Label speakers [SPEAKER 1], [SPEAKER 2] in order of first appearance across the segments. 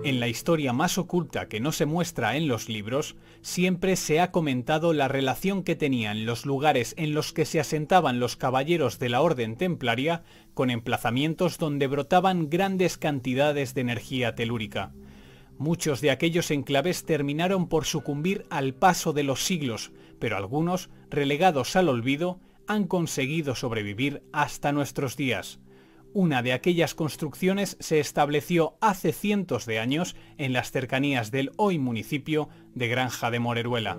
[SPEAKER 1] En la historia más oculta que no se muestra en los libros, siempre se ha comentado la relación que tenían los lugares en los que se asentaban los caballeros de la Orden Templaria con emplazamientos donde brotaban grandes cantidades de energía telúrica. Muchos de aquellos enclaves terminaron por sucumbir al paso de los siglos, pero algunos, relegados al olvido, han conseguido sobrevivir hasta nuestros días. Una de aquellas construcciones se estableció hace cientos de años en las cercanías del hoy municipio de Granja de Moreruela.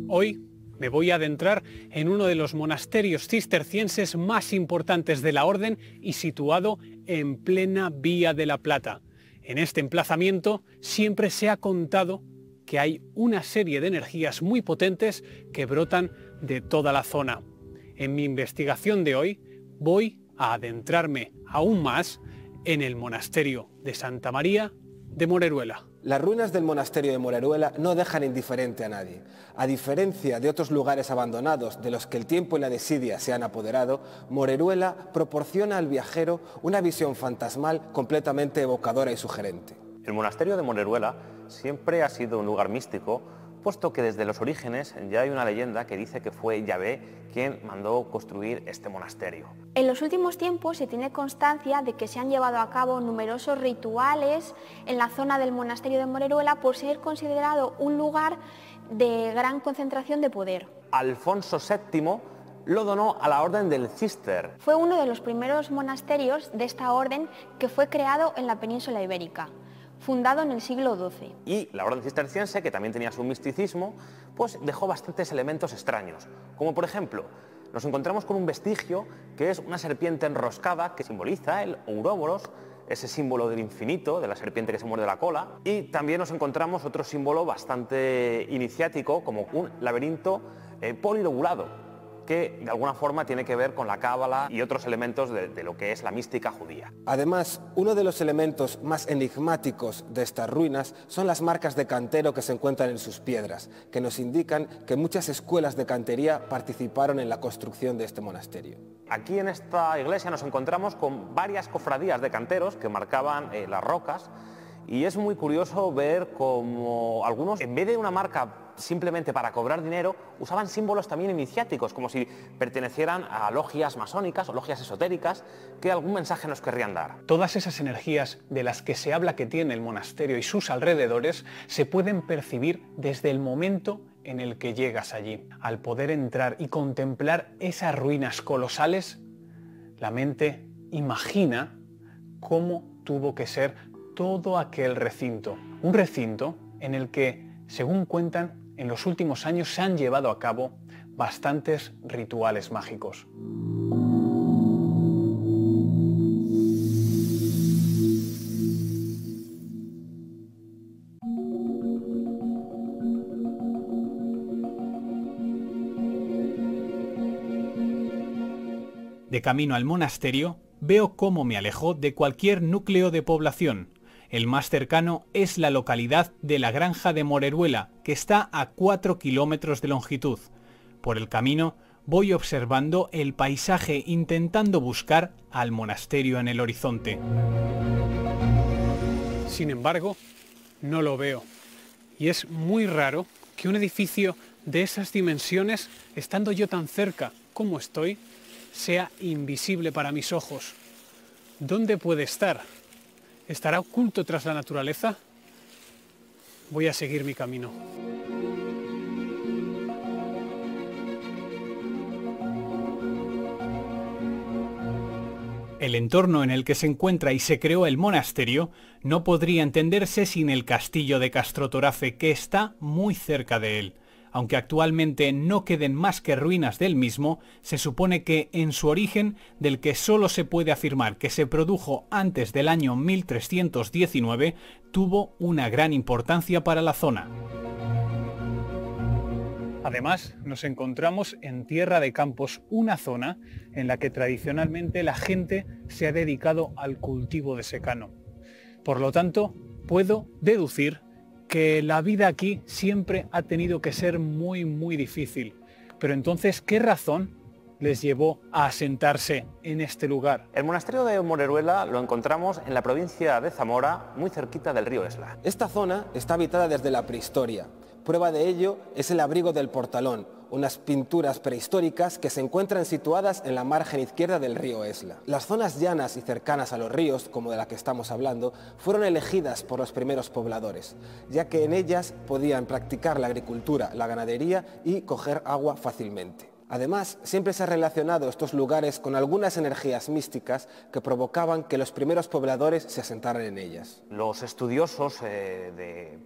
[SPEAKER 1] Hoy me voy a adentrar en uno de los monasterios cistercienses más importantes de la orden y situado en plena Vía de la Plata. En este emplazamiento siempre se ha contado que hay una serie de energías muy potentes que brotan de toda la zona. En mi investigación de hoy voy a adentrarme aún más en el monasterio de Santa María de Moreruela.
[SPEAKER 2] Las ruinas del monasterio de Moreruela no dejan indiferente a nadie. A diferencia de otros lugares abandonados de los que el tiempo y la desidia se han apoderado, Moreruela proporciona al viajero una visión fantasmal completamente evocadora y sugerente.
[SPEAKER 3] El monasterio de Moreruela siempre ha sido un lugar místico, puesto que desde los orígenes ya hay una leyenda que dice que fue Yahvé quien mandó construir este monasterio.
[SPEAKER 4] En los últimos tiempos se tiene constancia de que se han llevado a cabo numerosos rituales en la zona del monasterio de Moreruela por ser considerado un lugar de gran concentración de poder.
[SPEAKER 3] Alfonso VII lo donó a la orden del Cister.
[SPEAKER 4] Fue uno de los primeros monasterios de esta orden que fue creado en la península ibérica, fundado en el siglo XII.
[SPEAKER 3] Y la orden cisterciense, que también tenía su misticismo, pues dejó bastantes elementos extraños, como por ejemplo, nos encontramos con un vestigio que es una serpiente enroscada que simboliza el Ouroboros, ese símbolo del infinito, de la serpiente que se muerde la cola, y también nos encontramos otro símbolo bastante iniciático, como un laberinto polilobulado, que de alguna forma tiene que ver con la cábala y otros elementos de lo que es la mística judía.
[SPEAKER 2] Además, uno de los elementos más enigmáticos de estas ruinas son las marcas de cantero que se encuentran en sus piedras, que nos indican que muchas escuelas de cantería participaron en la construcción de este monasterio.
[SPEAKER 3] Aquí en esta iglesia nos encontramos con varias cofradías de canteros que marcaban las rocas, y es muy curioso ver cómo algunos, en vez de una marca simplemente para cobrar dinero, usaban símbolos también iniciáticos, como si pertenecieran a logias masónicas o logias esotéricas que algún mensaje nos querrían dar.
[SPEAKER 1] Todas esas energías de las que se habla que tiene el monasterio y sus alrededores se pueden percibir desde el momento en el que llegas allí. Al poder entrar y contemplar esas ruinas colosales, la mente imagina cómo tuvo que ser todo aquel recinto. Un recinto en el que, según cuentan, en los últimos años se han llevado a cabo bastantes rituales mágicos. De camino al monasterio, veo cómo me alejo de cualquier núcleo de población. El más cercano es la localidad de la Granja de Moreruela, que está a 4 kilómetros de longitud. Por el camino voy observando el paisaje intentando buscar al monasterio en el horizonte. Sin embargo, no lo veo. Y es muy raro que un edificio de esas dimensiones, estando yo tan cerca como estoy, sea invisible para mis ojos. ¿Dónde puede estar? ¿Estará oculto tras la naturaleza? Voy a seguir mi camino. El entorno en el que se encuentra y se creó el monasterio no podría entenderse sin el castillo de Castrotorafe, que está muy cerca de él. Aunque actualmente no queden más que ruinas del mismo, se supone que en su origen, del que solo se puede afirmar que se produjo antes del año 1319, tuvo una gran importancia para la zona. Además, nos encontramos en Tierra de Campos, una zona en la que tradicionalmente la gente se ha dedicado al cultivo de secano. Por lo tanto, puedo deducir que la vida aquí siempre ha tenido que ser muy difícil. Pero entonces, ¿qué razón les llevó a asentarse en este lugar?
[SPEAKER 3] El monasterio de Moreruela lo encontramos en la provincia de Zamora, muy cerquita del río Esla.
[SPEAKER 2] Esta zona está habitada desde la prehistoria. Prueba de ello es el abrigo del Portalón, unas pinturas prehistóricas que se encuentran situadas en la margen izquierda del río Esla. Las zonas llanas y cercanas a los ríos, como de la que estamos hablando, fueron elegidas por los primeros pobladores, ya que en ellas podían practicar la agricultura, la ganadería y coger agua fácilmente. Además, siempre se han relacionado estos lugares con algunas energías místicas que provocaban que los primeros pobladores se asentaran en ellas.
[SPEAKER 3] Los estudiosos de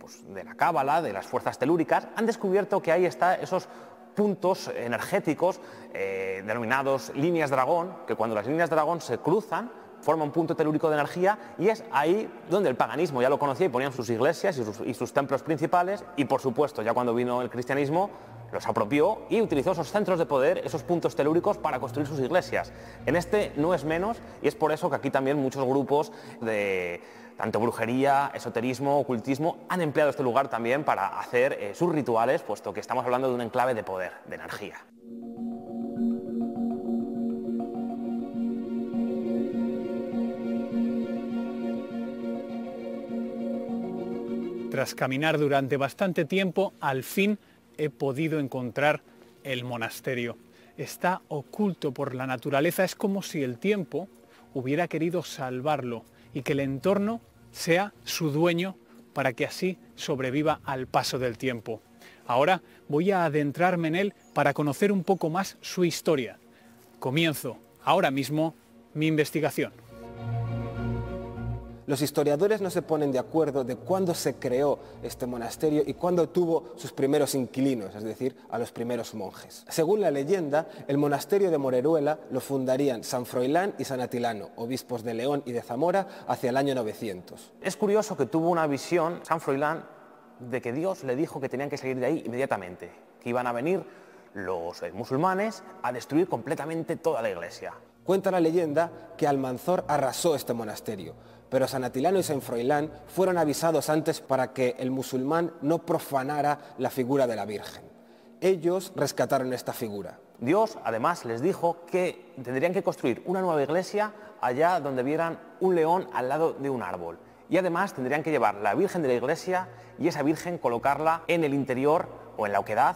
[SPEAKER 3] la cábala, de las fuerzas telúricas, han descubierto que ahí están esos puntos energéticos denominados líneas dragón, que cuando las líneas dragón se cruzan, forma un punto telúrico de energía, y es ahí donde el paganismo ya lo conocía y ponían sus iglesias y sus templos principales, y por supuesto ya cuando vino el cristianismo los apropió y utilizó esos centros de poder, esos puntos telúricos para construir sus iglesias. En este no es menos, y es por eso que aquí también muchos grupos de tanto brujería, esoterismo, ocultismo han empleado este lugar también para hacer sus rituales, puesto que estamos hablando de un enclave de poder, de energía.
[SPEAKER 1] Tras caminar durante bastante tiempo, al fin he podido encontrar el monasterio. Está oculto por la naturaleza, es como si el tiempo hubiera querido salvarlo y que el entorno sea su dueño para que así sobreviva al paso del tiempo. Ahora voy a adentrarme en él para conocer un poco más su historia. Comienzo ahora mismo mi investigación.
[SPEAKER 2] Los historiadores no se ponen de acuerdo de cuándo se creó este monasterio y cuándo tuvo sus primeros inquilinos, es decir, a los primeros monjes. Según la leyenda, el monasterio de Moreruela lo fundarían San Froilán y San Atilano, obispos de León y de Zamora, hacia el año 900.
[SPEAKER 3] Es curioso que tuvo una visión, San Froilán, de que Dios le dijo que tenían que salir de ahí inmediatamente, que iban a venir los musulmanes a destruir completamente toda la iglesia.
[SPEAKER 2] Cuenta la leyenda que Almanzor arrasó este monasterio, pero San Atilano y San Froilán fueron avisados antes para que el musulmán no profanara la figura de la Virgen. Ellos rescataron esta figura.
[SPEAKER 3] Dios, además, les dijo que tendrían que construir una nueva iglesia allá donde vieran un león al lado de un árbol. Y además tendrían que llevar la Virgen de la iglesia y esa Virgen colocarla en el interior o en la oquedad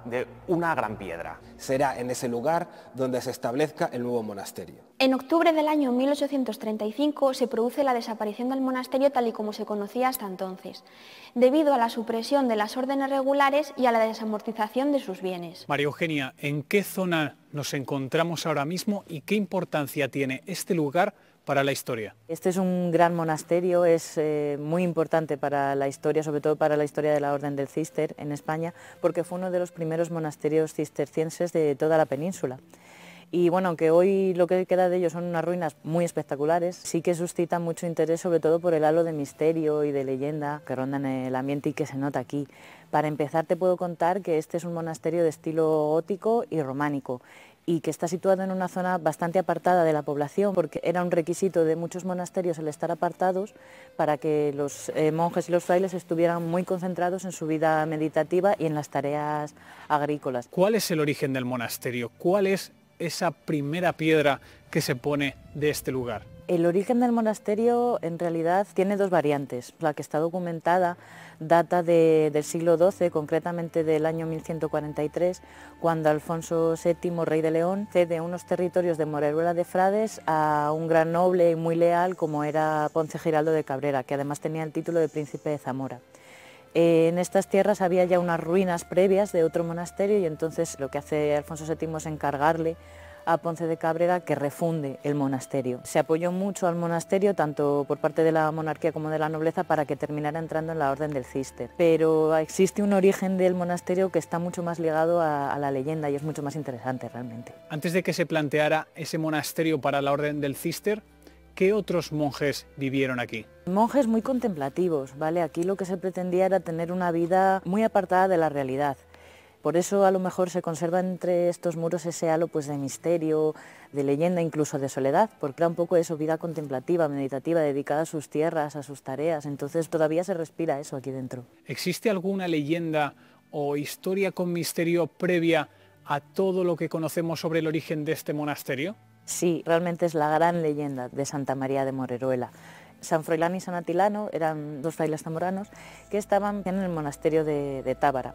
[SPEAKER 3] de una gran piedra.
[SPEAKER 2] Será en ese lugar donde se establezca el nuevo monasterio.
[SPEAKER 4] En octubre del año 1835 se produce la desaparición del monasterio tal y como se conocía hasta entonces, debido a la supresión de las órdenes regulares y a la desamortización de sus bienes.
[SPEAKER 1] María Eugenia, ¿en qué zona nos encontramos ahora mismo y qué importancia tiene este lugar para la historia?
[SPEAKER 5] Este es un gran monasterio, es muy importante para la historia, sobre todo para la historia de la Orden del Císter en España, porque fue uno de los primeros monasterios cistercienses de toda la península. Y bueno, aunque hoy lo que queda de ellos son unas ruinas muy espectaculares, sí que suscitan mucho interés, sobre todo por el halo de misterio y de leyenda que rondan el ambiente y que se nota aquí. Para empezar te puedo contar que este es un monasterio de estilo gótico y románico, y que está situado en una zona bastante apartada de la población, porque era un requisito de muchos monasterios el estar apartados para que los monjes y los frailes estuvieran muy concentrados en su vida meditativa y en las tareas agrícolas.
[SPEAKER 1] ¿Cuál es el origen del monasterio? ¿Cuál es esa primera piedra que se pone de este lugar?
[SPEAKER 5] El origen del monasterio en realidad tiene dos variantes. La que está documentada data del siglo XII, concretamente del año 1143, cuando Alfonso VII, rey de León, cede unos territorios de Moreruela de Frades a un gran noble y muy leal como era Ponce Giraldo de Cabrera, que además tenía el título de príncipe de Zamora. En estas tierras había ya unas ruinas previas de otro monasterio y entonces lo que hace Alfonso VII es encargarle a Ponce de Cabrera que refunde el monasterio. Se apoyó mucho al monasterio, tanto por parte de la monarquía como de la nobleza, para que terminara entrando en la Orden del Císter. Pero existe un origen del monasterio que está mucho más ligado a la leyenda y es mucho más interesante realmente.
[SPEAKER 1] Antes de que se planteara ese monasterio para la Orden del Císter, ¿qué otros monjes vivieron aquí?
[SPEAKER 5] Monjes muy contemplativos, ¿vale? Aquí lo que se pretendía era tener una vida muy apartada de la realidad. Por eso a lo mejor se conserva entre estos muros ese halo pues, de misterio, de leyenda, incluso de soledad, porque era un poco eso, vida contemplativa, meditativa, dedicada a sus tierras, a sus tareas. Entonces todavía se respira eso aquí dentro.
[SPEAKER 1] ¿Existe alguna leyenda o historia con misterio previa a todo lo que conocemos sobre el origen de este monasterio?
[SPEAKER 5] Sí, realmente es la gran leyenda de Santa María de Moreruela. San Froilán y San Atilano eran dos frailes zamoranos que estaban en el monasterio de Tábara.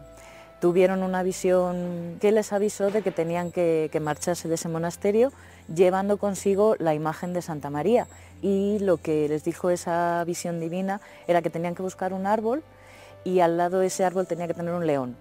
[SPEAKER 5] Tuvieron una visión que les avisó de que tenían que marcharse de ese monasterio llevando consigo la imagen de Santa María, y lo que les dijo esa visión divina era que tenían que buscar un árbol y al lado de ese árbol tenía que tener un león.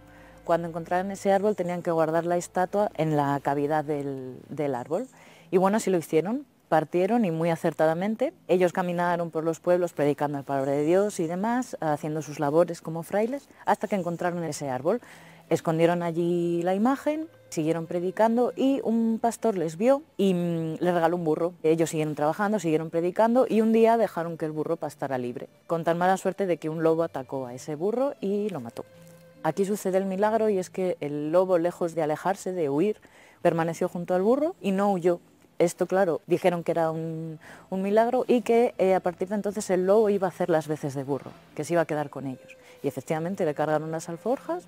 [SPEAKER 5] Cuando encontraran ese árbol tenían que guardar la estatua en la cavidad del árbol. Y bueno, así lo hicieron. Partieron y muy acertadamente. Ellos caminaron por los pueblos predicando la palabra de Dios y demás, haciendo sus labores como frailes, hasta que encontraron ese árbol. Escondieron allí la imagen, siguieron predicando y un pastor les vio y les regaló un burro. Ellos siguieron trabajando, siguieron predicando y un día dejaron que el burro pastara libre, con tan mala suerte de que un lobo atacó a ese burro y lo mató. Aquí sucede el milagro, y es que el lobo, lejos de alejarse, de huir, permaneció junto al burro y no huyó. Esto, claro, dijeron que era un milagro y que a partir de entonces el lobo iba a hacer las veces de burro, que se iba a quedar con ellos. Y efectivamente le cargaron las alforjas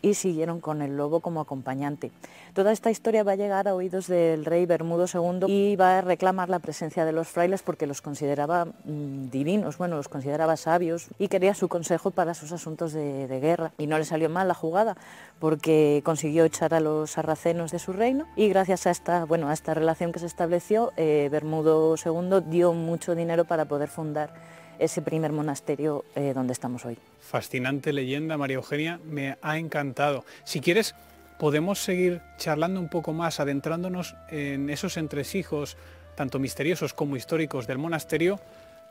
[SPEAKER 5] y siguieron con el lobo como acompañante. Toda esta historia va a llegar a oídos del rey Bermudo II y va a reclamar la presencia de los frailes porque los consideraba divinos, bueno, los consideraba sabios y quería su consejo para sus asuntos de guerra. Y no le salió mal la jugada porque consiguió echar a los sarracenos de su reino, y gracias a esta relación que se estableció, Bermudo II dio mucho dinero para poder fundar ese primer monasterio donde estamos hoy.
[SPEAKER 1] Fascinante leyenda, María Eugenia, me ha encantado. Si quieres, podemos seguir charlando un poco más, adentrándonos en esos entresijos, tanto misteriosos como históricos del monasterio,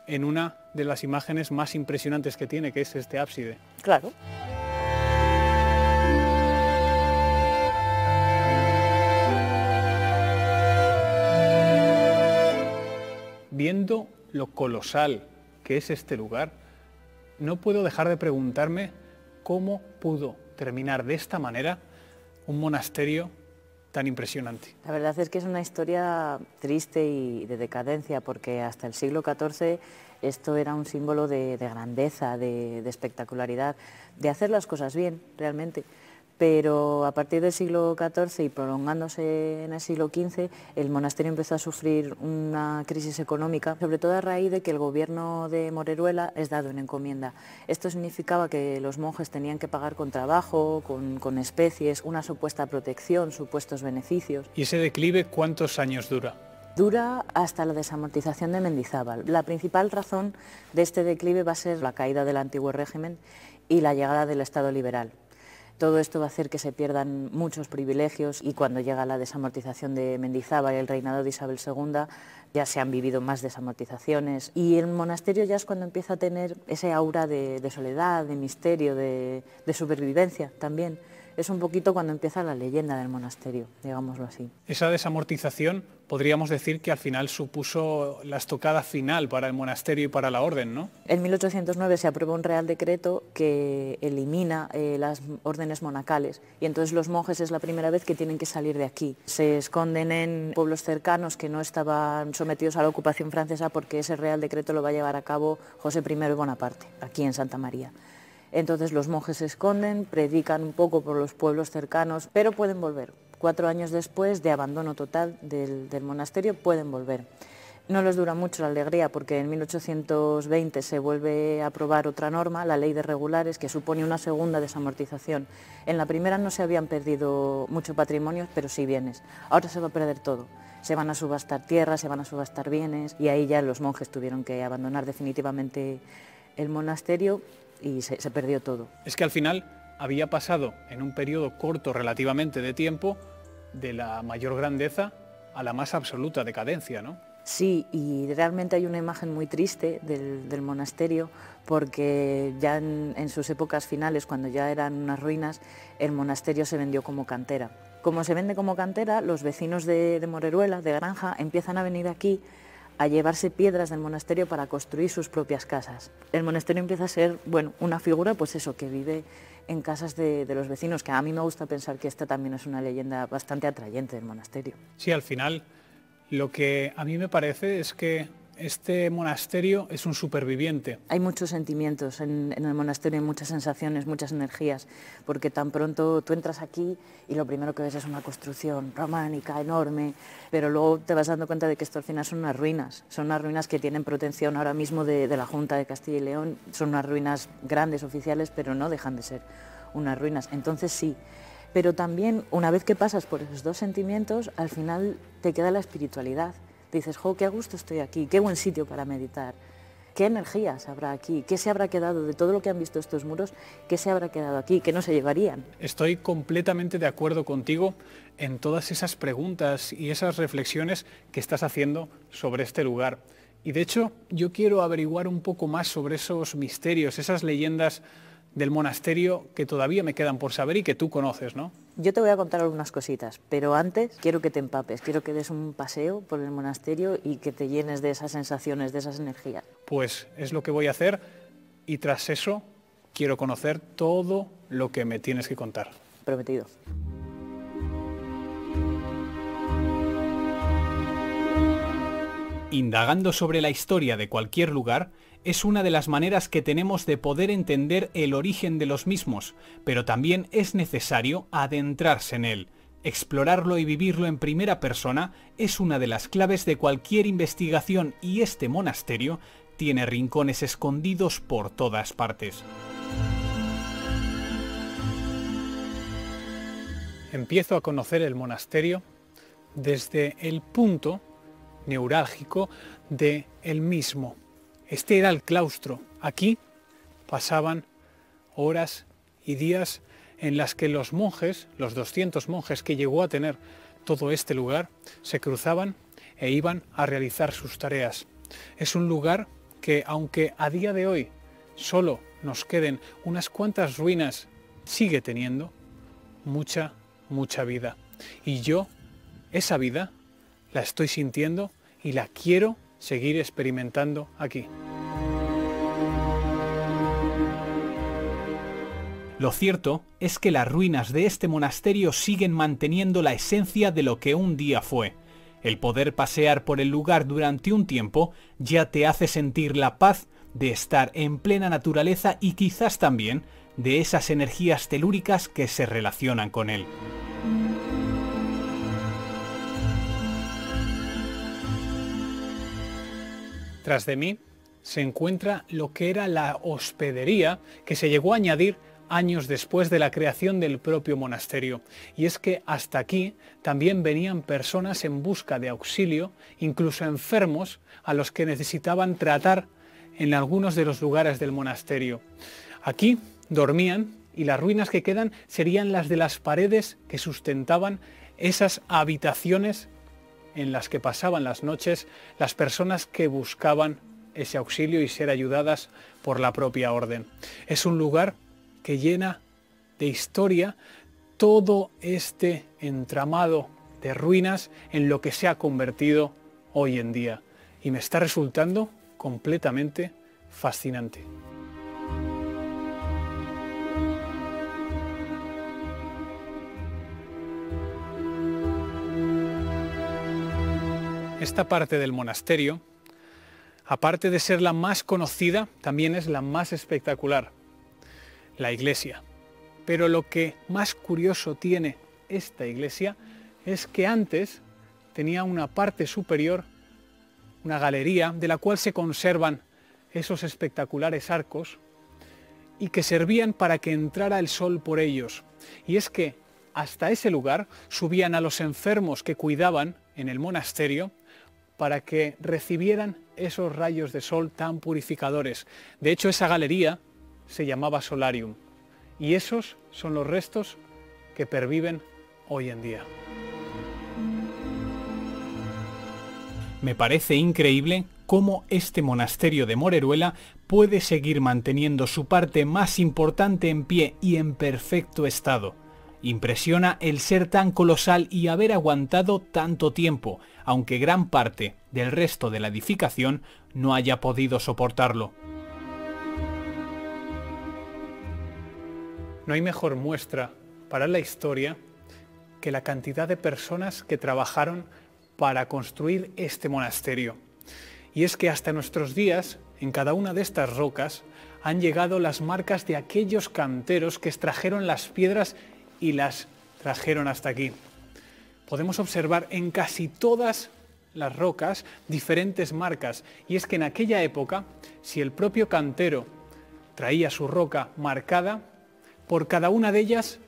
[SPEAKER 1] en una de las imágenes más impresionantes que tiene, que es este ábside.
[SPEAKER 5] Claro.
[SPEAKER 1] Viendo lo colosal que es este lugar, no puedo dejar de preguntarme cómo pudo terminar de esta manera un monasterio tan impresionante.
[SPEAKER 5] La verdad es que es una historia triste y de decadencia, porque hasta el siglo XIV esto era un símbolo de grandeza, de espectacularidad, de hacer las cosas bien, realmente. Pero a partir del siglo XIV y prolongándose en el siglo XV, el monasterio empezó a sufrir una crisis económica, sobre todo a raíz de que el gobierno de Moreruela es dado en encomienda. Esto significaba que los monjes tenían que pagar con trabajo, con especies, una supuesta protección, supuestos beneficios.
[SPEAKER 1] ¿Y ese declive cuántos años dura?
[SPEAKER 5] Dura hasta la desamortización de Mendizábal. La principal razón de este declive va a ser la caída del antiguo régimen y la llegada del Estado liberal. Todo esto va a hacer que se pierdan muchos privilegios, y cuando llega la desamortización de Mendizábal y el reinado de Isabel II ya se han vivido más desamortizaciones, y el monasterio ya es cuando empieza a tener ese aura de soledad, de misterio, de supervivencia también. Es un poquito cuando empieza la leyenda del monasterio, digámoslo así.
[SPEAKER 1] Esa desamortización podríamos decir que al final supuso la estocada final para el monasterio y para la orden, ¿no?
[SPEAKER 5] En 1809 se aprueba un real decreto que elimina las órdenes monacales, y entonces los monjes es la primera vez que tienen que salir de aquí. Se esconden en pueblos cercanos que no estaban sometidos a la ocupación francesa, porque ese real decreto lo va a llevar a cabo José I Bonaparte, aquí en Santa María. Entonces los monjes se esconden, predican un poco por los pueblos cercanos, pero pueden volver. 4 años después de abandono total del monasterio pueden volver. No les dura mucho la alegría, porque en 1820 se vuelve a aprobar otra norma, la Ley de Regulares, que supone una segunda desamortización. En la primera no se habían perdido mucho patrimonio, pero sí bienes. Ahora se va a perder todo. Se van a subastar tierras, se van a subastar bienes, y ahí ya los monjes tuvieron que abandonar definitivamente el monasterio y se perdió todo.
[SPEAKER 1] Es que al final había pasado en un periodo corto relativamente de tiempo de la mayor grandeza a la más absoluta decadencia, ¿no?
[SPEAKER 5] Sí, y realmente hay una imagen muy triste del monasterio, porque ya en sus épocas finales, cuando ya eran unas ruinas, el monasterio se vendió como cantera. Como se vende como cantera, los vecinos de Moreruela, de Granja, empiezan a venir aquí a llevarse piedras del monasterio para construir sus propias casas. El monasterio empieza a ser, bueno, una figura, pues eso, que vive en casas de los vecinos, que a mí me gusta pensar que esta también es una leyenda bastante atrayente del monasterio.
[SPEAKER 1] Sí, al final lo que a mí me parece es que este monasterio es un superviviente.
[SPEAKER 5] Hay muchos sentimientos en el monasterio, hay muchas sensaciones, muchas energías, porque tan pronto tú entras aquí y lo primero que ves es una construcción románica, enorme, pero luego te vas dando cuenta de que esto al final son unas ruinas que tienen protección ahora mismo de la Junta de Castilla y León, son unas ruinas grandes, oficiales, pero no dejan de ser unas ruinas. Entonces sí, pero también una vez que pasas por esos dos sentimientos, al final te queda la espiritualidad. Dices, jo, qué a gusto estoy aquí, qué buen sitio para meditar, qué energías habrá aquí, qué se habrá quedado de todo lo que han visto estos muros, qué se habrá quedado aquí, qué no se llevarían.
[SPEAKER 1] Estoy completamente de acuerdo contigo en todas esas preguntas y esas reflexiones que estás haciendo sobre este lugar. Y de hecho, yo quiero averiguar un poco más sobre esos misterios, esas leyendas del monasterio que todavía me quedan por saber y que tú conoces, ¿no?
[SPEAKER 5] Yo te voy a contar algunas cositas, pero antes quiero que te empapes, quiero que des un paseo por el monasterio y que te llenes de esas sensaciones, de esas energías.
[SPEAKER 1] Pues es lo que voy a hacer y tras eso quiero conocer todo lo que me tienes que contar.
[SPEAKER 5] Prometido.
[SPEAKER 1] Indagando sobre la historia de cualquier lugar es una de las maneras que tenemos de poder entender el origen de los mismos, pero también es necesario adentrarse en él. Explorarlo y vivirlo en primera persona es una de las claves de cualquier investigación y este monasterio tiene rincones escondidos por todas partes. Empiezo a conocer el monasterio desde el punto neurálgico de el mismo. Este era el claustro. Aquí pasaban horas y días en las que los monjes, los 200 monjes que llegó a tener todo este lugar, se cruzaban e iban a realizar sus tareas. Es un lugar que, aunque a día de hoy solo nos queden unas cuantas ruinas, sigue teniendo mucha vida. Y yo, esa vida, la estoy sintiendo y la quiero seguir experimentando aquí. Lo cierto es que las ruinas de este monasterio siguen manteniendo la esencia de lo que un día fue. El poder pasear por el lugar durante un tiempo ya te hace sentir la paz de estar en plena naturaleza y quizás también de esas energías telúricas que se relacionan con él. Tras de mí se encuentra lo que era la hospedería que se llegó a añadir años después de la creación del propio monasterio. Y es que hasta aquí también venían personas en busca de auxilio, incluso enfermos, a los que necesitaban tratar en algunos de los lugares del monasterio. Aquí dormían y las ruinas que quedan serían las de las paredes que sustentaban esas habitaciones en las que pasaban las noches las personas que buscaban ese auxilio y ser ayudadas por la propia orden. Es un lugar que llena de historia todo este entramado de ruinas en lo que se ha convertido hoy en día. Y me está resultando completamente fascinante. Esta parte del monasterio, aparte de ser la más conocida, también es la más espectacular, la iglesia. Pero lo que más curioso tiene esta iglesia es que antes tenía una parte superior, una galería, de la cual se conservan esos espectaculares arcos y que servían para que entrara el sol por ellos. Y es que hasta ese lugar subían a los enfermos que cuidaban en el monasterio para que recibieran esos rayos de sol tan purificadores. De hecho, esa galería se llamaba Solarium, y esos son los restos que perviven hoy en día. Me parece increíble cómo este monasterio de Moreruela puede seguir manteniendo su parte más importante en pie y en perfecto estado. Impresiona el ser tan colosal y haber aguantado tanto tiempo, aunque gran parte del resto de la edificación no haya podido soportarlo. No hay mejor muestra para la historia que la cantidad de personas que trabajaron para construir este monasterio. Y es que hasta nuestros días, en cada una de estas rocas, han llegado las marcas de aquellos canteros que extrajeron las piedras y las trajeron hasta aquí. Podemos observar en casi todas las rocas diferentes marcas, y es que en aquella época, si el propio cantero traía su roca marcada, por cada una de ellas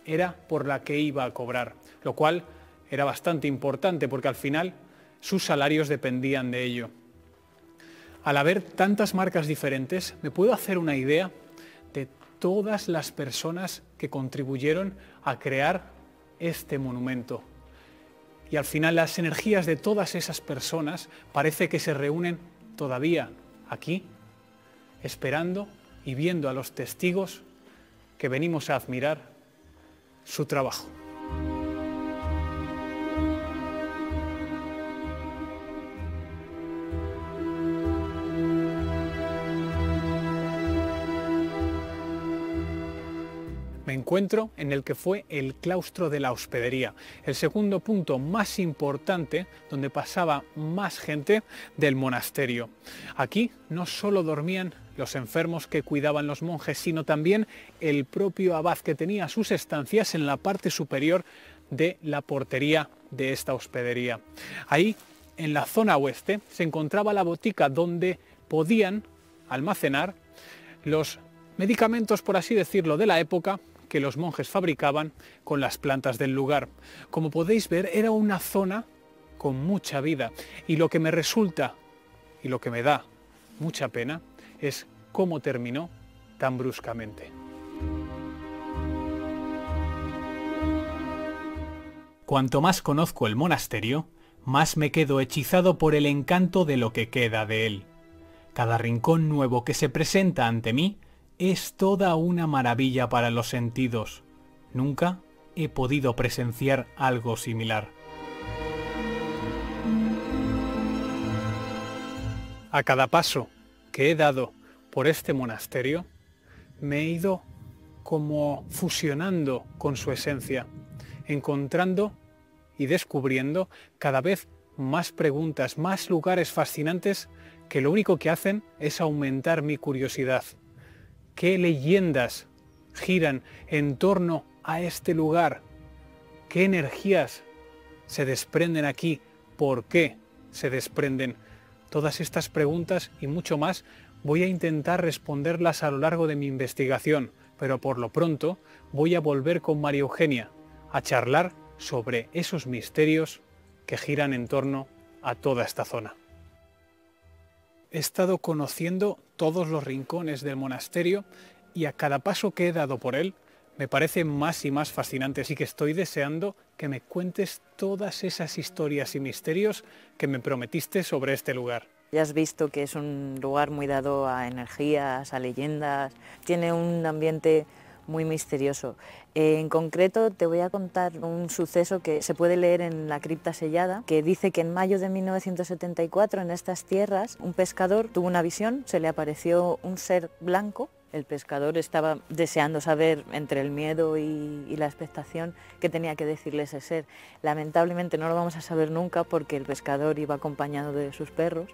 [SPEAKER 1] era por la que iba a cobrar, lo cual era bastante importante porque al final sus salarios dependían de ello. Al haber tantas marcas diferentes, me puedo hacer una idea de todas las personas que contribuyeron a crear este monumento. Y al final las energías de todas esas personas parece que se reúnen todavía aquí, esperando y viendo a los testigos que venimos a admirar su trabajo. Me encuentro en el que fue el claustro de la hospedería, el segundo punto más importante donde pasaba más gente del monasterio. Aquí no solo dormían los enfermos que cuidaban los monjes, sino también el propio abad, que tenía sus estancias en la parte superior de la portería de esta hospedería. Ahí, en la zona oeste, se encontraba la botica donde podían almacenar los medicamentos, por así decirlo, de la época que los monjes fabricaban con las plantas del lugar. Como podéis ver, era una zona con mucha vida, y lo que me resulta y lo que me da mucha pena es cómo terminó tan bruscamente. Cuanto más conozco el monasterio, más me quedo hechizado por el encanto de lo que queda de él. Cada rincón nuevo que se presenta ante mí es toda una maravilla para los sentidos. Nunca he podido presenciar algo similar. A cada paso que he dado por este monasterio, me he ido como fusionando con su esencia, encontrando y descubriendo cada vez más preguntas, más lugares fascinantes que lo único que hacen es aumentar mi curiosidad. ¿Qué leyendas giran en torno a este lugar? ¿Qué energías se desprenden aquí? ¿Por qué se desprenden? Todas estas preguntas y mucho más voy a intentar responderlas a lo largo de mi investigación, pero por lo pronto voy a volver con María Eugenia a charlar sobre esos misterios que giran en torno a toda esta zona. He estado conociendo todos los rincones del monasterio y a cada paso que he dado por él me parece más y más fascinante, así que estoy deseando que me cuentes todas esas historias y misterios que me prometiste sobre este lugar.
[SPEAKER 5] Ya has visto que es un lugar muy dado a energías, a leyendas, tiene un ambiente muy misterioso. En concreto te voy a contar un suceso que se puede leer en la cripta sellada, que dice que en mayo de 1974 en estas tierras un pescador tuvo una visión, se le apareció un ser blanco. El pescador estaba deseando saber, entre el miedo y la expectación, qué tenía que decirle ese ser. Lamentablemente no lo vamos a saber nunca porque el pescador iba acompañado de sus perros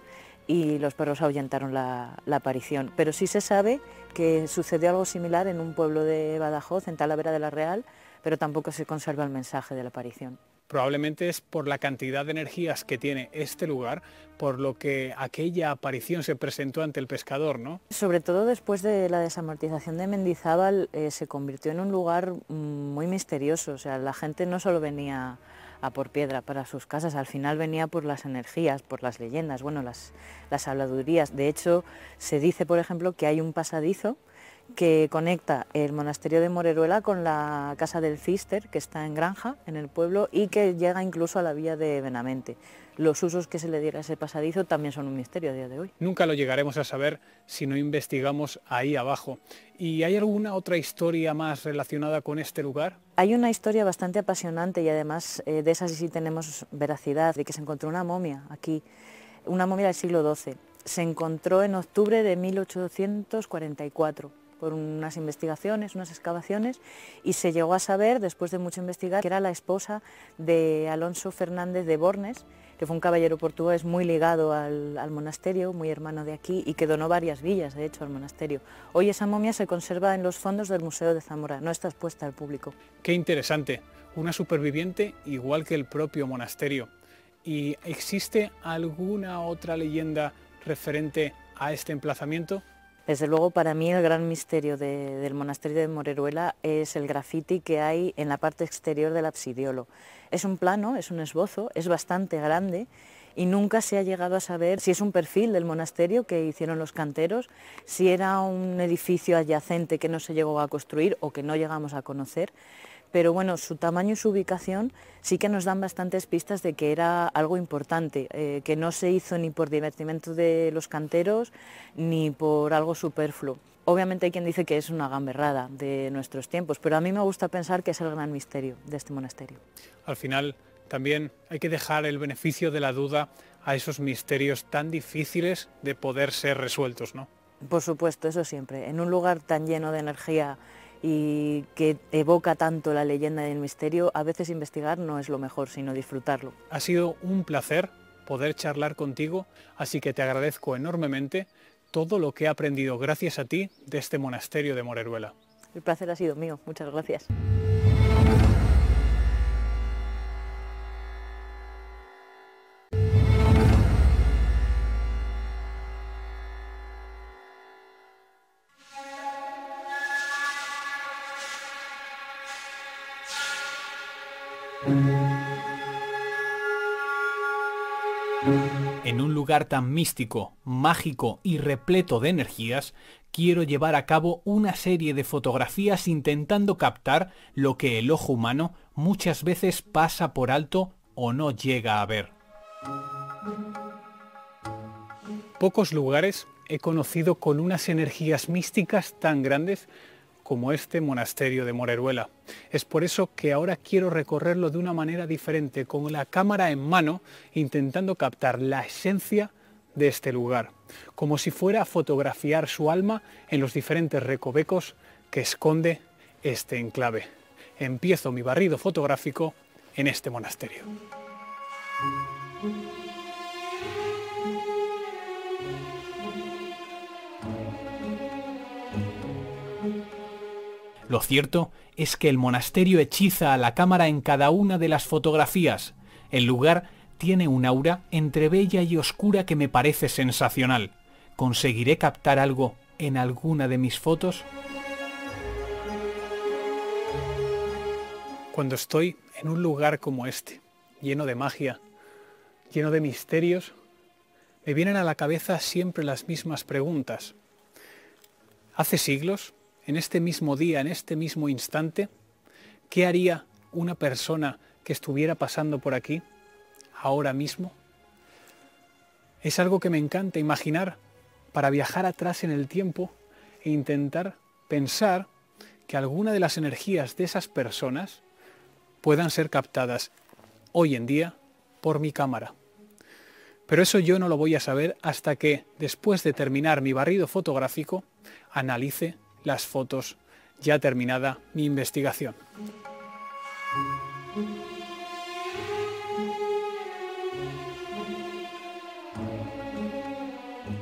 [SPEAKER 5] y los perros ahuyentaron la aparición. Pero sí se sabe que sucedió algo similar en un pueblo de Badajoz, en Talavera de la Real, pero tampoco se conserva el mensaje de la aparición.
[SPEAKER 1] Probablemente es por la cantidad de energías que tiene este lugar, por lo que aquella aparición se presentó ante el pescador, ¿no?
[SPEAKER 5] Sobre todo después de la desamortización de Mendizábal se convirtió en un lugar muy misterioso. O sea, la gente no solo venía a por piedra para sus casas, al final venía por las energías, por las leyendas, bueno, las habladurías. De hecho, se dice, por ejemplo, que hay un pasadizo que conecta el monasterio de Moreruela con la casa del Cister, que está en Granja, en el pueblo, y que llega incluso a la villa de Benavente. Los usos que se le diera a ese pasadizo también son un misterio a día de hoy.
[SPEAKER 1] Nunca lo llegaremos a saber si no investigamos ahí abajo. ¿Y hay alguna otra historia más relacionada con este lugar?
[SPEAKER 5] Hay una historia bastante apasionante y además de esa sí tenemos veracidad, de que se encontró una momia aquí, una momia del siglo XII. Se encontró en octubre de 1844. por unas investigaciones, unas excavaciones, y se llegó a saber, después de mucho investigar, que era la esposa de Alonso Fernández de Bornes, que fue un caballero portugués muy ligado al monasterio, muy hermano de aquí, y que donó varias villas, de hecho, al monasterio. Hoy esa momia se conserva en los fondos del Museo de Zamora, no está expuesta al público.
[SPEAKER 1] Qué interesante, una superviviente igual que el propio monasterio. ¿Y existe alguna otra leyenda referente a este emplazamiento?
[SPEAKER 5] Desde luego, para mí el gran misterio del monasterio de Moreruela es el grafiti que hay en la parte exterior del absidiolo. Es un plano, es un esbozo, es bastante grande y nunca se ha llegado a saber si es un perfil del monasterio que hicieron los canteros, si era un edificio adyacente que no se llegó a construir o que no llegamos a conocer. Pero bueno, su tamaño y su ubicación sí que nos dan bastantes pistas de que era algo importante, que no se hizo ni por divertimento de los canteros ni por algo superfluo. Obviamente hay quien dice que es una gamberrada de nuestros tiempos, pero a mí me gusta pensar que es el gran misterio de este monasterio.
[SPEAKER 1] Al final también hay que dejar el beneficio de la duda a esos misterios tan difíciles de poder ser resueltos, ¿no?
[SPEAKER 5] Por supuesto, eso siempre. En un lugar tan lleno de energía y que evoca tanto la leyenda y el misterio, a veces investigar no es lo mejor, sino disfrutarlo.
[SPEAKER 1] Ha sido un placer poder charlar contigo, así que te agradezco enormemente todo lo que he aprendido gracias a ti de este monasterio de Moreruela.
[SPEAKER 5] El placer ha sido mío, muchas gracias.
[SPEAKER 1] En un lugar tan místico, mágico y repleto de energías, quiero llevar a cabo una serie de fotografías intentando captar lo que el ojo humano muchas veces pasa por alto o no llega a ver. Pocos lugares he conocido con unas energías místicas tan grandes como este monasterio de Moreruela. Es por eso que ahora quiero recorrerlo de una manera diferente, con la cámara en mano, intentando captar la esencia de este lugar, como si fuera a fotografiar su alma en los diferentes recovecos que esconde este enclave. Empiezo mi barrido fotográfico en este monasterio. Lo cierto es que el monasterio hechiza a la cámara en cada una de las fotografías. El lugar tiene un aura entre bella y oscura que me parece sensacional. ¿Conseguiré captar algo en alguna de mis fotos? Cuando estoy en un lugar como este, lleno de magia, lleno de misterios, me vienen a la cabeza siempre las mismas preguntas. Hace siglos, en este mismo día, en este mismo instante, ¿qué haría una persona que estuviera pasando por aquí ahora mismo? Es algo que me encanta imaginar para viajar atrás en el tiempo e intentar pensar que alguna de las energías de esas personas puedan ser captadas hoy en día por mi cámara. Pero eso yo no lo voy a saber hasta que, después de terminar mi barrido fotográfico, analice las fotos, ya terminada mi investigación.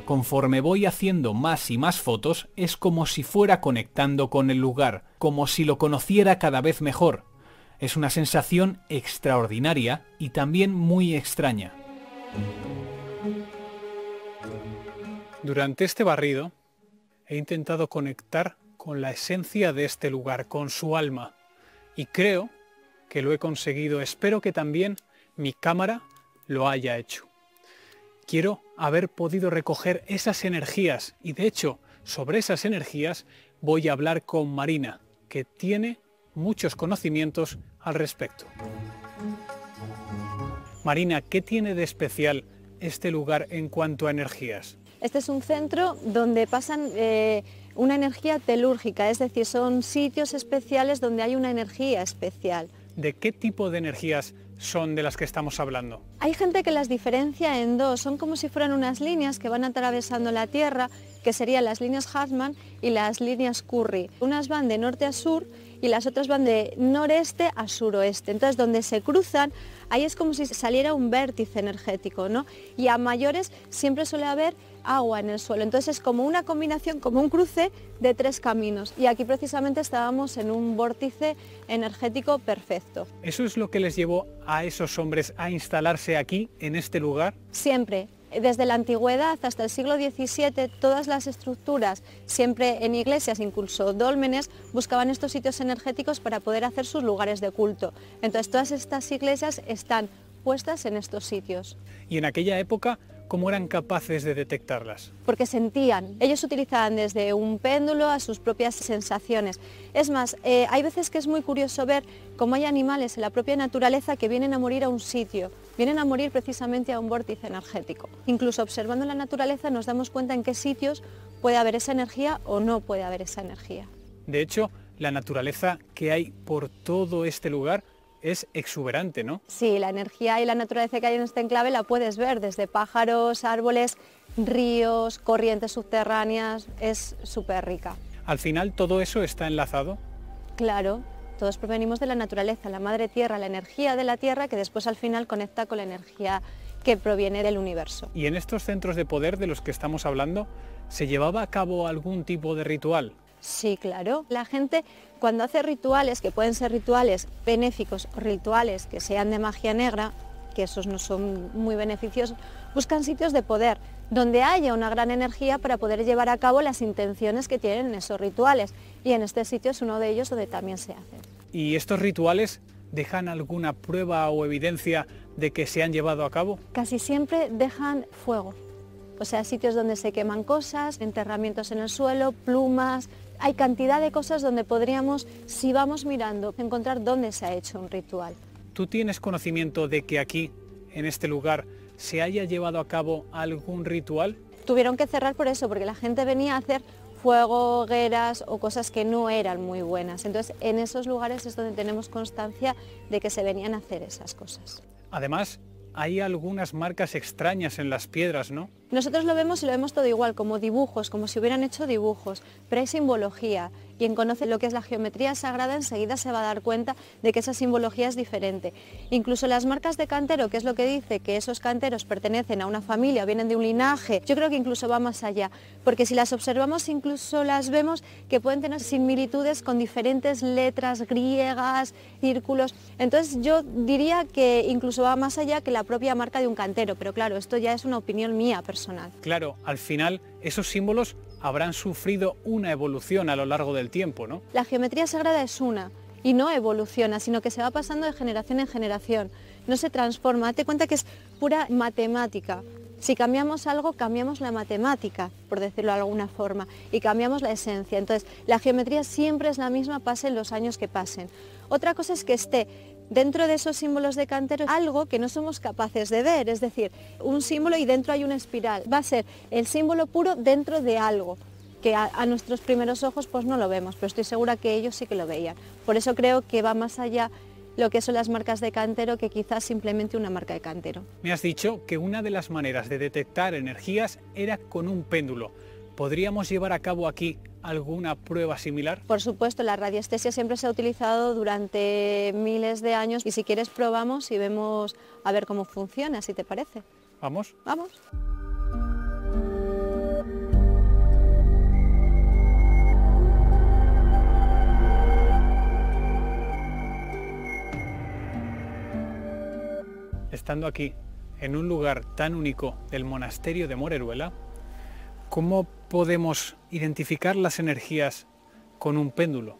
[SPEAKER 1] Conforme voy haciendo más y más fotos, es como si fuera conectando con el lugar, como si lo conociera cada vez mejor. Es una sensación extraordinaria y también muy extraña. Durante este barrido, he intentado conectar con la esencia de este lugar, con su alma, y creo que lo he conseguido. Espero que también mi cámara lo haya hecho. Quiero haber podido recoger esas energías y, de hecho, sobre esas energías voy a hablar con Marina, que tiene muchos conocimientos al respecto. Marina, ¿qué tiene de especial este lugar en cuanto a energías?
[SPEAKER 6] Este es un centro donde pasan una energía telúrgica, es decir, son sitios especiales donde hay una energía especial.
[SPEAKER 1] ¿De qué tipo de energías son de las que estamos hablando?
[SPEAKER 6] Hay gente que las diferencia en dos, son como si fueran unas líneas que van atravesando la Tierra, que serían las líneas Hartmann y las líneas Curry. Unas van de norte a sur y las otras van de noreste a suroeste. Entonces, donde se cruzan, ahí es como si saliera un vértice energético, ¿no? Y a mayores siempre suele haber agua en el suelo. Entonces es como una combinación, como un cruce de tres caminos. Y aquí precisamente estábamos en un vórtice energético perfecto.
[SPEAKER 1] ¿Eso es lo que les llevó a esos hombres a instalarse aquí, en este lugar?
[SPEAKER 6] Siempre. Desde la antigüedad hasta el siglo XVII, todas las estructuras, siempre en iglesias, incluso dólmenes, buscaban estos sitios energéticos para poder hacer sus lugares de culto. Entonces todas estas iglesias están puestas en estos sitios.
[SPEAKER 1] Y en aquella época, ¿cómo eran capaces de detectarlas?
[SPEAKER 6] Porque sentían. Ellos utilizaban desde un péndulo a sus propias sensaciones. Es más, hay veces que es muy curioso ver cómo hay animales en la propia naturaleza que vienen a morir a un sitio, vienen a morir precisamente a un vórtice energético. Incluso observando la naturaleza nos damos cuenta en qué sitios puede haber esa energía o no puede haber esa energía.
[SPEAKER 1] De hecho, la naturaleza que hay por todo este lugar es exuberante, ¿no?
[SPEAKER 6] Sí, la energía y la naturaleza que hay en este enclave la puedes ver desde pájaros, árboles, ríos, corrientes subterráneas, es súper rica.
[SPEAKER 1] Al final todo eso está enlazado.
[SPEAKER 6] Claro, todos provenimos de la naturaleza, la madre tierra, la energía de la tierra que después al final conecta con la energía que proviene del universo.
[SPEAKER 1] Y en estos centros de poder de los que estamos hablando, ¿se llevaba a cabo algún tipo de ritual?
[SPEAKER 6] Sí, claro. La gente cuando hace rituales, que pueden ser rituales benéficos o rituales que sean de magia negra, que esos no son muy beneficiosos, buscan sitios de poder, donde haya una gran energía para poder llevar a cabo las intenciones que tienen en esos rituales. Y en este sitio es uno de ellos donde también se hace.
[SPEAKER 1] ¿Y estos rituales dejan alguna prueba o evidencia de que se han llevado a cabo?
[SPEAKER 6] Casi siempre dejan fuego. O sea, sitios donde se queman cosas, enterramientos en el suelo, plumas. Hay cantidad de cosas donde podríamos, si vamos mirando, encontrar dónde se ha hecho un ritual.
[SPEAKER 1] ¿Tú tienes conocimiento de que aquí, en este lugar, se haya llevado a cabo algún ritual?
[SPEAKER 6] Tuvieron que cerrar por eso, porque la gente venía a hacer fuego, hogueras o cosas que no eran muy buenas. Entonces, en esos lugares es donde tenemos constancia de que se venían a hacer esas cosas.
[SPEAKER 1] Además, hay algunas marcas extrañas en las piedras, ¿no?
[SPEAKER 6] Nosotros lo vemos y lo vemos todo igual, como dibujos, como si hubieran hecho dibujos, pero hay simbología. Quien conoce lo que es la geometría sagrada enseguida se va a dar cuenta de que esa simbología es diferente. Incluso las marcas de cantero, que es lo que dice que esos canteros pertenecen a una familia, vienen de un linaje, yo creo que incluso va más allá, porque si las observamos incluso las vemos que pueden tener similitudes con diferentes letras griegas, círculos. Entonces yo diría que incluso va más allá que la propia marca de un cantero, pero claro, esto ya es una opinión mía personal.
[SPEAKER 1] Claro, al final esos símbolos habrán sufrido una evolución a lo largo del tiempo, ¿no?
[SPEAKER 6] La geometría sagrada es una y no evoluciona, sino que se va pasando de generación en generación, no se transforma. Date cuenta que es pura matemática. Si cambiamos algo, cambiamos la matemática, por decirlo de alguna forma, y cambiamos la esencia. Entonces, la geometría siempre es la misma, pasen los años que pasen. Otra cosa es que esté dentro de esos símbolos de cantero algo que no somos capaces de ver, es decir, un símbolo y dentro hay una espiral. Va a ser el símbolo puro dentro de algo, que a nuestros primeros ojos pues no lo vemos, pero estoy segura que ellos sí que lo veían. Por eso creo que va más allá lo que son las marcas de cantero que quizás simplemente una marca de cantero.
[SPEAKER 1] Me has dicho que una de las maneras de detectar energías era con un péndulo. ¿Podríamos llevar a cabo aquí alguna prueba similar?
[SPEAKER 6] Por supuesto, la radiestesia siempre se ha utilizado durante miles de años y si quieres probamos y vemos a ver cómo funciona, si te parece.
[SPEAKER 1] ¿Vamos?
[SPEAKER 6] Vamos.
[SPEAKER 1] Estando aquí, en un lugar tan único del monasterio de Moreruela, ¿cómo podemos identificar las energías con un péndulo?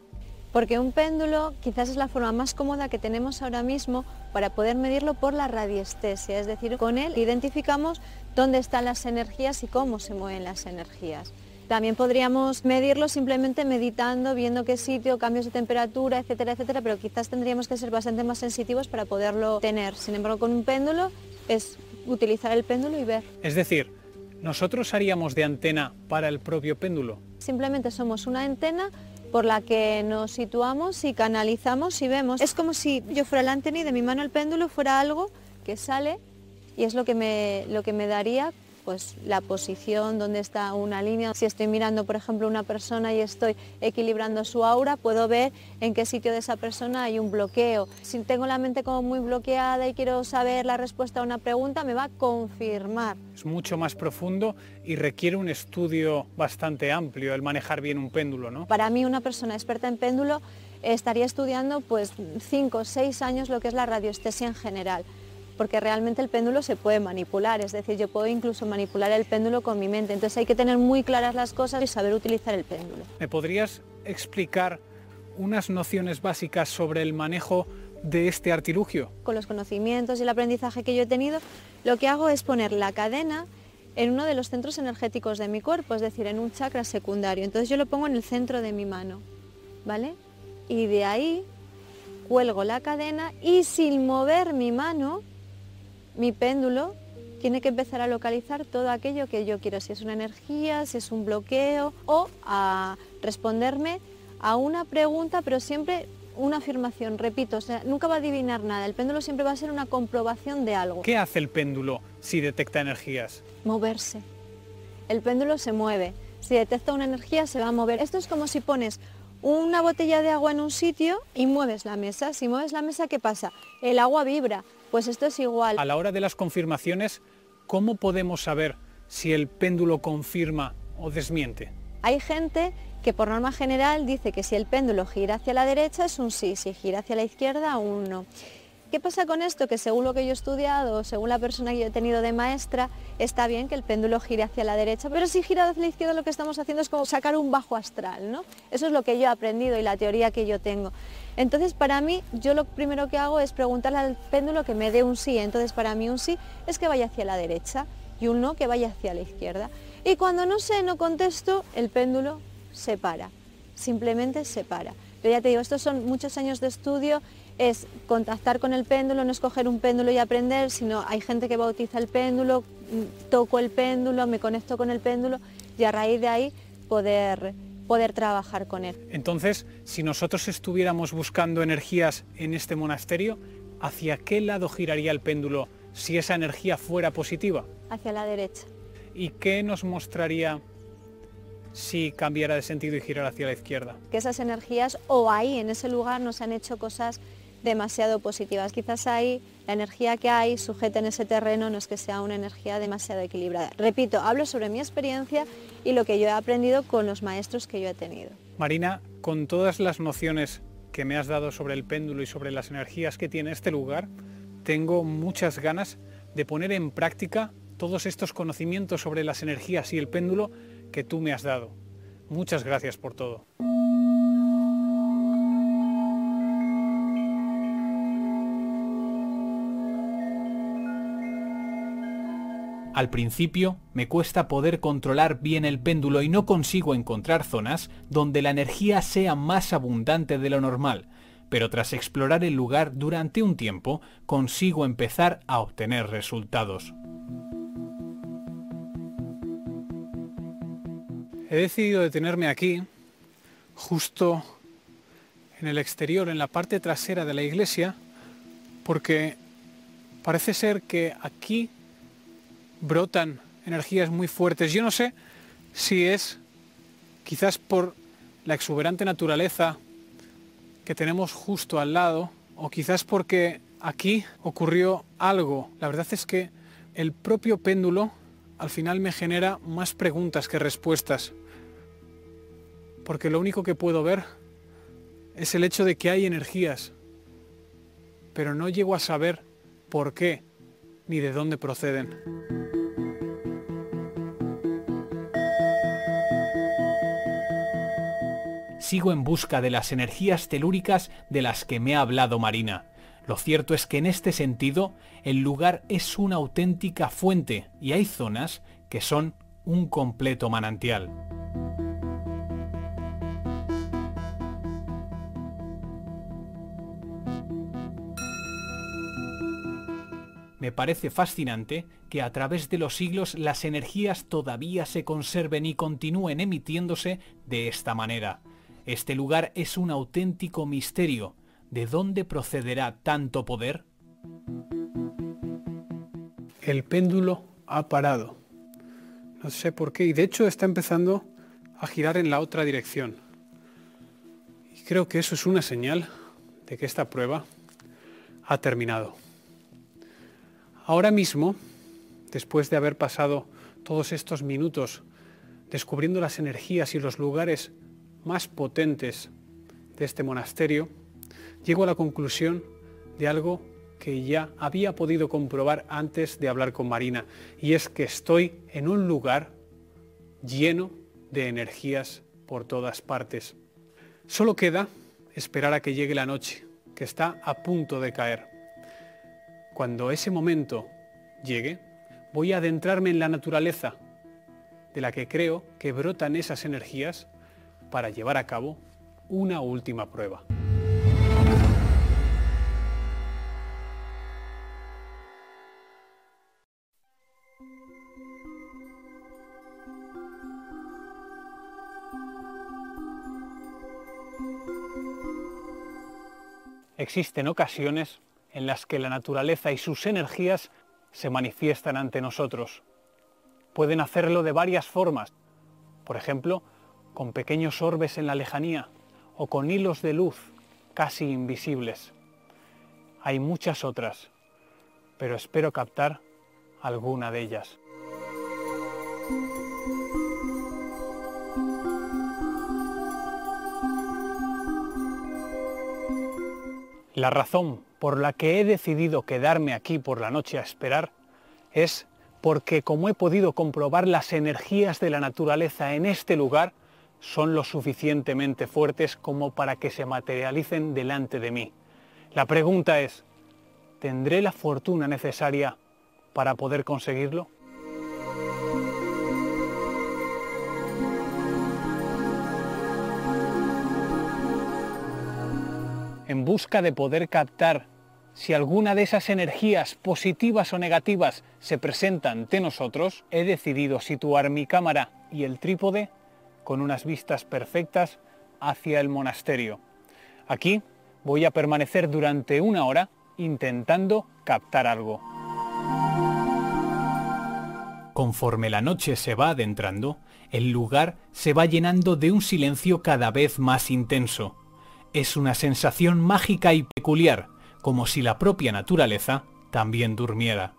[SPEAKER 6] Porque un péndulo quizás es la forma más cómoda que tenemos ahora mismo para poder medirlo por la radiestesia, es decir, con él identificamos dónde están las energías y cómo se mueven las energías. También podríamos medirlo simplemente meditando, viendo qué sitio, cambios de temperatura, etcétera, etcétera, pero quizás tendríamos que ser bastante más sensitivos para poderlo tener. Sin embargo, con un péndulo es utilizar el péndulo y ver.
[SPEAKER 1] Es decir, ¿nosotros haríamos de antena para el propio péndulo?
[SPEAKER 6] Simplemente somos una antena por la que nos situamos y canalizamos y vemos. Es como si yo fuera la antena y de mi mano el péndulo fuera algo que sale y es lo que me daría pues la posición, donde está una línea. Si estoy mirando, por ejemplo, una persona y estoy equilibrando su aura, puedo ver en qué sitio de esa persona hay un bloqueo. Si tengo la mente como muy bloqueada y quiero saber la respuesta a una pregunta, me va a confirmar.
[SPEAKER 1] Es mucho más profundo y requiere un estudio bastante amplio el manejar bien un péndulo, ¿no?
[SPEAKER 6] Para mí, una persona experta en péndulo estaría estudiando pues 5 o 6 años lo que es la radiestesia en general, porque realmente el péndulo se puede manipular, es decir, yo puedo incluso manipular el péndulo con mi mente, entonces hay que tener muy claras las cosas y saber utilizar el péndulo.
[SPEAKER 1] ¿Me podrías explicar unas nociones básicas sobre el manejo de este artilugio?
[SPEAKER 6] Con los conocimientos y el aprendizaje que yo he tenido, lo que hago es poner la cadena en uno de los centros energéticos de mi cuerpo, es decir, en un chakra secundario, entonces yo lo pongo en el centro de mi mano, ¿vale? Y de ahí cuelgo la cadena y sin mover mi mano, mi péndulo tiene que empezar a localizar todo aquello que yo quiero, si es una energía, si es un bloqueo, o a responderme a una pregunta, pero siempre una afirmación, repito, o sea, nunca va a adivinar nada, el péndulo siempre va a ser una comprobación de algo.
[SPEAKER 1] ¿Qué hace el péndulo si detecta energías?
[SPEAKER 6] Moverse. El péndulo se mueve, si detecta una energía se va a mover. Esto es como si pones una botella de agua en un sitio y mueves la mesa. Si mueves la mesa, ¿qué pasa? El agua vibra. Pues esto es igual.
[SPEAKER 1] A la hora de las confirmaciones, ¿cómo podemos saber si el péndulo confirma o desmiente?
[SPEAKER 6] Hay gente que por norma general dice que si el péndulo gira hacia la derecha es un sí, si gira hacia la izquierda un no. ¿Qué pasa con esto? Que según lo que yo he estudiado, según la persona que yo he tenido de maestra, está bien que el péndulo gire hacia la derecha, pero si gira hacia la izquierda lo que estamos haciendo es como sacar un bajo astral, ¿no? Eso es lo que yo he aprendido y la teoría que yo tengo. Entonces, para mí, yo lo primero que hago es preguntarle al péndulo que me dé un sí. Entonces, para mí un sí es que vaya hacia la derecha y un no que vaya hacia la izquierda. Y cuando no sé, no contesto, el péndulo se para, simplemente se para. Pero ya te digo, estos son muchos años de estudio, es contactar con el péndulo, no escoger un péndulo y aprender, sino hay gente que bautiza el péndulo, toco el péndulo, me conecto con el péndulo y a raíz de ahí poder trabajar con él.
[SPEAKER 1] Entonces, si nosotros estuviéramos buscando energías en este monasterio, ¿hacia qué lado giraría el péndulo si esa energía fuera positiva?
[SPEAKER 6] Hacia la derecha.
[SPEAKER 1] ¿Y qué nos mostraría si cambiara de sentido y girara hacia la izquierda?
[SPEAKER 6] Que esas energías o ahí en ese lugar nos han hecho cosas demasiado positivas. Quizás ahí la energía que hay sujeta en ese terreno no es que sea una energía demasiado equilibrada. Repito, hablo sobre mi experiencia y lo que yo he aprendido con los maestros que yo he tenido.
[SPEAKER 1] Marina, con todas las nociones que me has dado sobre el péndulo y sobre las energías que tiene este lugar, tengo muchas ganas de poner en práctica todos estos conocimientos sobre las energías y el péndulo que tú me has dado. Muchas gracias por todo. Al principio me cuesta poder controlar bien el péndulo y no consigo encontrar zonas donde la energía sea más abundante de lo normal, pero tras explorar el lugar durante un tiempo consigo empezar a obtener resultados. He decidido detenerme aquí, justo en el exterior, en la parte trasera de la iglesia, porque parece ser que aquí brotan energías muy fuertes. Yo no sé si es quizás por la exuberante naturaleza que tenemos justo al lado, o quizás porque aquí ocurrió algo. La verdad es que el propio péndulo al final me genera más preguntas que respuestas, porque lo único que puedo ver es el hecho de que hay energías, pero no llego a saber por qué ni de dónde proceden. Sigo en busca de las energías telúricas de las que me ha hablado Marina. Lo cierto es que en este sentido el lugar es una auténtica fuente y hay zonas que son un completo manantial. Me parece fascinante que a través de los siglos las energías todavía se conserven y continúen emitiéndose de esta manera. Este lugar es un auténtico misterio. ¿De dónde procederá tanto poder?
[SPEAKER 7] El péndulo ha parado. No sé por qué, y de hecho está empezando a girar en la otra dirección. Y creo que eso es una señal de que esta prueba ha terminado. Ahora mismo, después de haber pasado todos estos minutos descubriendo las energías y los lugares más potentes de este monasterio, llego a la conclusión de algo que ya había podido comprobar antes de hablar con Marina, y es que estoy en un lugar lleno de energías por todas partes. Solo queda esperar a que llegue la noche, que está a punto de caer. Cuando ese momento llegue, voy a adentrarme en la naturaleza, de la que creo que brotan esas energías para llevar a cabo una última prueba. Existen ocasiones en las que la naturaleza y sus energías se manifiestan ante nosotros. Pueden hacerlo de varias formas, por ejemplo, con pequeños orbes en la lejanía o con hilos de luz casi invisibles. Hay muchas otras, pero espero captar alguna de ellas. La razón por la que he decidido quedarme aquí por la noche a esperar es porque, como he podido comprobar, las energías de la naturaleza en este lugar son lo suficientemente fuertes como para que se materialicen delante de mí. La pregunta es, ¿tendré la fortuna necesaria para poder conseguirlo? En busca de poder captar si alguna de esas energías positivas o negativas se presenta ante nosotros, he decidido situar mi cámara y el trípode con unas vistas perfectas hacia el monasterio. Aquí voy a permanecer durante 1 hora intentando captar algo.
[SPEAKER 1] Conforme la noche se va adentrando, el lugar se va llenando de un silencio cada vez más intenso. Es una sensación mágica y peculiar, como si la propia naturaleza también durmiera.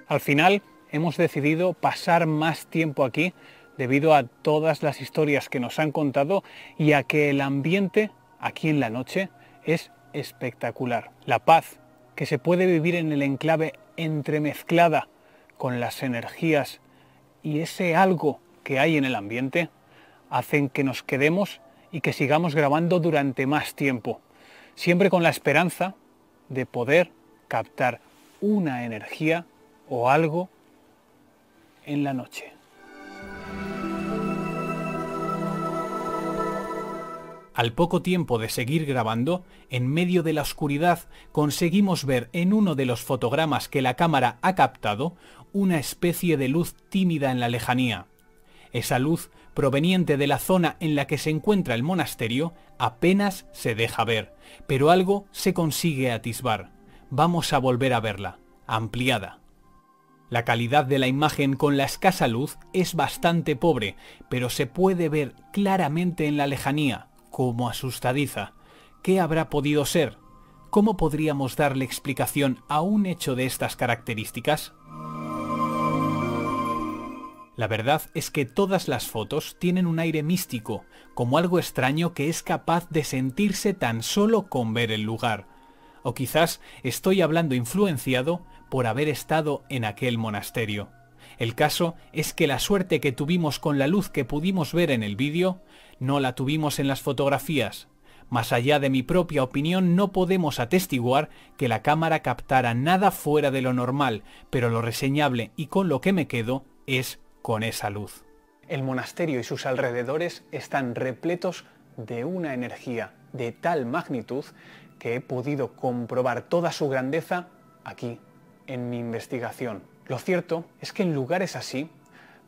[SPEAKER 7] Al final hemos decidido pasar más tiempo aquí debido a todas las historias que nos han contado y a que el ambiente aquí en la noche es espectacular. La paz que se puede vivir en el enclave entremezclada con las energías y ese algo que hay en el ambiente hacen que nos quedemos y que sigamos grabando durante más tiempo, siempre con la esperanza de poder captar una energía o algo en la noche.
[SPEAKER 1] Al poco tiempo de seguir grabando, en medio de la oscuridad conseguimos ver en uno de los fotogramas que la cámara ha captado una especie de luz tímida en la lejanía. Esa luz, proveniente de la zona en la que se encuentra el monasterio, apenas se deja ver, pero algo se consigue atisbar. Vamos a volver a verla, ampliada. La calidad de la imagen con la escasa luz es bastante pobre, pero se puede ver claramente en la lejanía, como asustadiza. ¿Qué habrá podido ser? ¿Cómo podríamos darle explicación a un hecho de estas características? La verdad es que todas las fotos tienen un aire místico, como algo extraño que es capaz de sentirse tan solo con ver el lugar. O quizás estoy hablando influenciado por haber estado en aquel monasterio. El caso es que la suerte que tuvimos con la luz que pudimos ver en el vídeo, no la tuvimos en las fotografías. Más allá de mi propia opinión, no podemos atestiguar que la cámara captara nada fuera de lo normal, pero lo reseñable y con lo que me quedo es con esa luz.
[SPEAKER 7] El monasterio y sus alrededores están repletos de una energía de tal magnitud que he podido comprobar toda su grandeza aquí, en mi investigación. Lo cierto es que en lugares así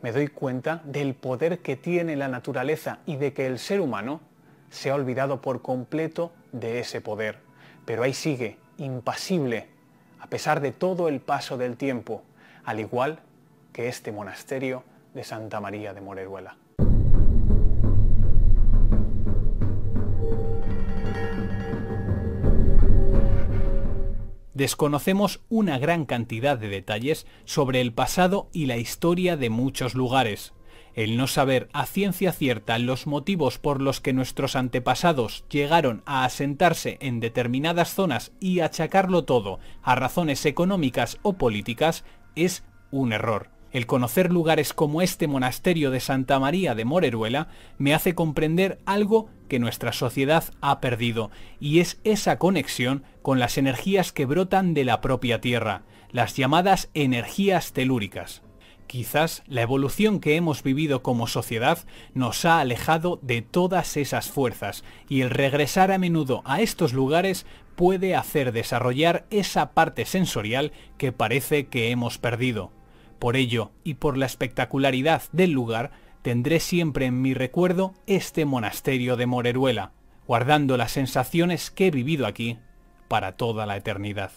[SPEAKER 1] me doy cuenta del poder que tiene la naturaleza y de que el ser humano se ha olvidado por completo de ese poder. Pero ahí sigue, impasible, a pesar de todo el paso del tiempo, al igual que este monasterio de Santa María de Moreruela. Desconocemos una gran cantidad de detalles sobre el pasado y la historia de muchos lugares. El no saber a ciencia cierta los motivos por los que nuestros antepasados llegaron a asentarse en determinadas zonas y achacarlo todo a razones económicas o políticas es un error. El conocer lugares como este monasterio de Santa María de Moreruela me hace comprender algo que nuestra sociedad ha perdido, y es esa conexión con las energías que brotan de la propia tierra, las llamadas energías telúricas. Quizás la evolución que hemos vivido como sociedad nos ha alejado de todas esas fuerzas, y el regresar a menudo a estos lugares puede hacer desarrollar esa parte sensorial que parece que hemos perdido. Por ello, y por la espectacularidad del lugar, tendré siempre en mi recuerdo este monasterio de Moreruela, guardando las sensaciones que he vivido aquí para toda la eternidad.